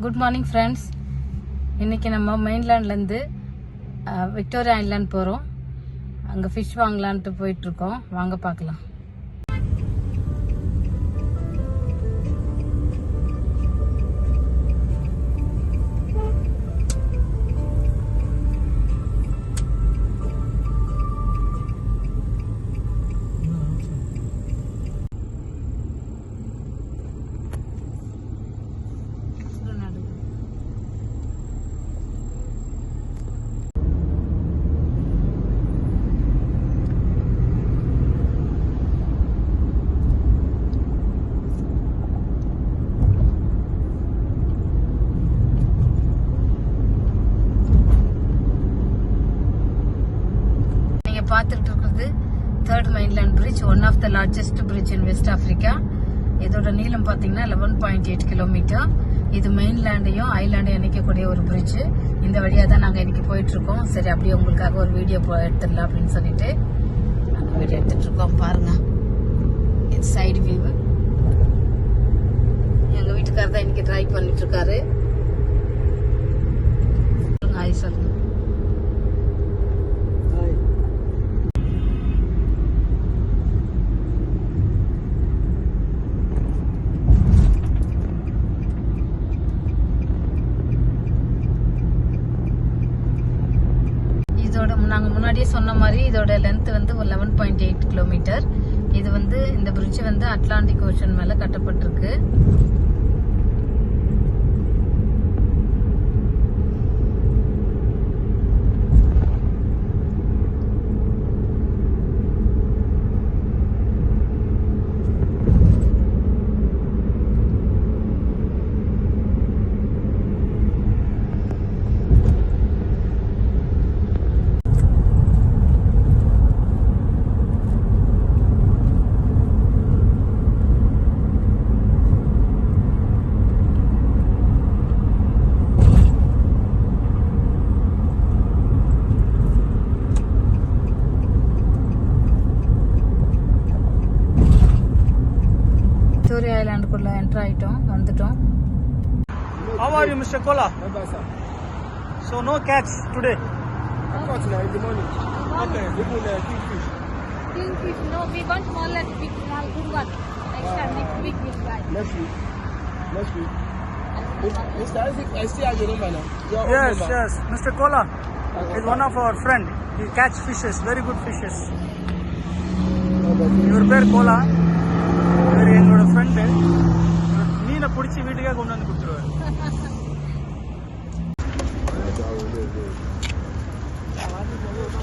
Good morning friends. இன்றைக்கி நம்ம மெயின்லேண்ட்லேருந்து Victoria island போகிறோம். அங்கே ஃபிஷ் வாங்கலான்ட்டு போயிட்டுருக்கோம். வாங்க பார்க்கலாம். பார்த்துட்டு இருக்கிறது third mainland bridge, one of the largest bridge in West Africa. இதோட நீளம் பார்த்தீங்கன்னா 11.8 கிலோமீட்டர். இது மெயின்லேண்டையும் ஐலாண்டையும் இணைக்கக்கூடிய ஒரு பிரிட்ஜ். இந்த வழியாக தான் நாங்கள் இன்னைக்கு போயிட்டு இருக்கோம். சரி, அப்படியே உங்களுக்காக ஒரு வீடியோ எடுத்துடலாம் அப்படின்னு சொல்லிட்டு வீடியோ எடுத்துட்டு இருக்கோம். பாருங்க, இது சைடு வியூ. எங்க வீட்டுக்காரர் தான் இன்னைக்கு டிரைவ் பண்ணிட்டு இருக்காரு. ஹாய் சொல்லுங்க. நாங்கள் முன்னாடியே சொன்ன மாதிரி இதோட லென்த் வந்து 11.8 கிலோமீட்டர். இது வந்து இந்த பிரிட்ஜ் வந்து அட்லாண்டிக் ஓஷன் மேல கட்டப்பட்டிருக்கு. விக்டோரியா ஐலாண்டுக்குள்ள என்டர் ஆயிட்டோம், வந்துட்டோம். How are you, Mr. Kola? So no catch today? I caught in the morning. Okay, even kingfish. Kingfish, no, we want smaller, big, small, good one. Next week we'll try. Next week. Mr. Isaac, I still have your number now. Your Yes, number. yes. Mr. Kola is one of our friend. He catch fishes, very good fishes. Your பேர் Cola. இவர் எங்களோட friend. மீனை பிடிச்சி வீட்டுக்கே கொண்டு வந்து கொடுத்துருவாரு.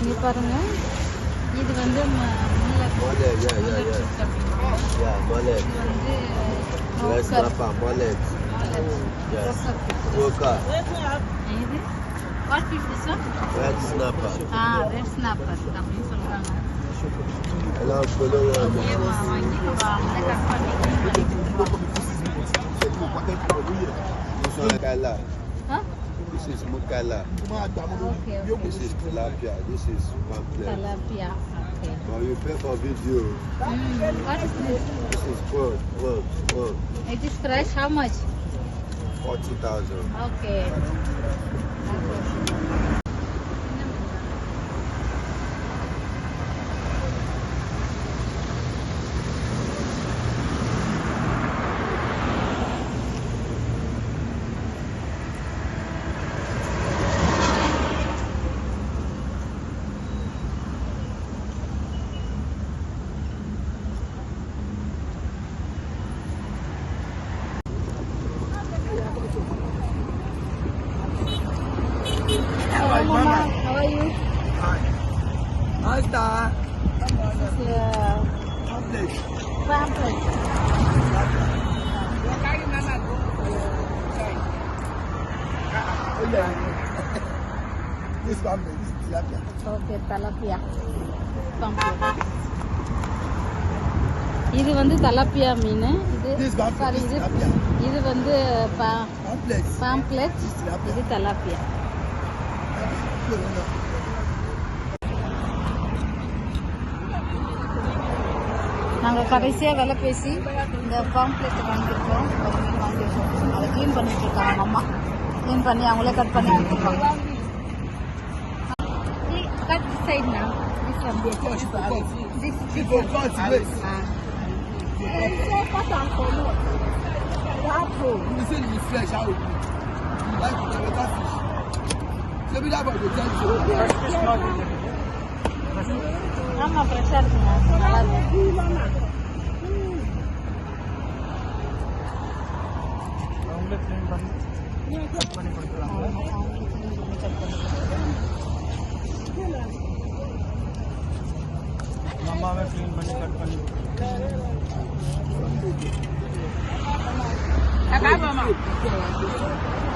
இங்க பாருங்க, இது வந்து What fish this one? Red snapper. Red snapper அப்படின்னு சொல்றாங்க. This is mukala. Okay. This is tilapia. This is pamphlet. Tilapia. Okay. Now you pay for video. What is this? This is pork. It is fresh. How much? 40,000. Okay. Hello, Mama. How are you? How's that? This is pamphlet. This pamphlet. This is tilapia. Okay, tilapia. Pamphlet. இது வந்து தலப்பியா மீன். இது வந்து pomfret. இது தலாப்பியா. நாங்கள் கடைசியாக விலை பேசி இந்த பாம்ப்ளெட் வாங்கியிருக்கோம். ஒரு மீன் வாங்கியிருக்கோம். அதை க்ளீன் பண்ணிட்டு இருக்காங்க அம்மா. க்ளீன் பண்ணி அவங்களே கட் பண்ணி கொடுத்துருக்காங்க. கட் சைட் நான் Il faut cut, wait. You see the flesh out. Like the better fish. So we have to tell you. Fresh fish market. ஆமாம் ஃப்ரெஷ்ஷாக இருக்குங்க. நல்லா இருக்கு. அவங்களே க்ளீன் பண்ணி கட் பண்ணி கொடுக்குறாங்க. அம்மாவே க்ளீன் பண்ணி கட் பண்ணி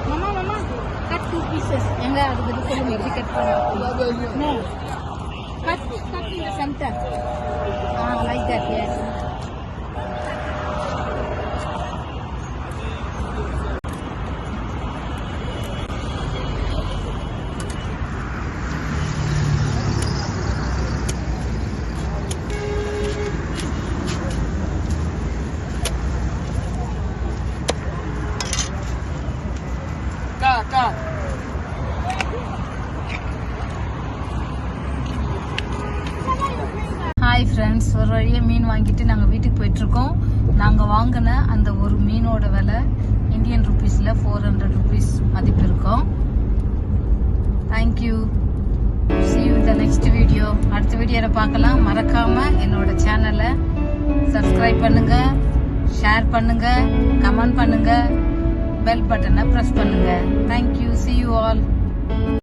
மாமா மாமா கட் 2 பீசஸ். எங்க அது பற்றி சொல்லுங்க, எப்படி கட் பண்ணுங்க. Cut cut in the centre. Like that. Yes. Car. Hi friends, ஒரு வழியாக மீன் வாங்கிட்டு நாங்கள் வீட்டுக்கு போயிட்டுருக்கோம். நாங்கள் வாங்கின அந்த ஒரு மீனோட விலை இந்தியன் ருபீஸில் 400 rupees மதிப்பு இருக்கும். Thank you. see you in the next video. அடுத்த வீடியோவில் பார்க்கலாம். மறக்காமல் என்னோட சேனலை சப்ஸ்கிரைப் பண்ணுங்கள், ஷேர் பண்ணுங்கள், கமெண்ட் பண்ணுங்கள், பெல் பட்டனை ப்ரெஸ் பண்ணுங்கள். தேங்க்யூ. see you all.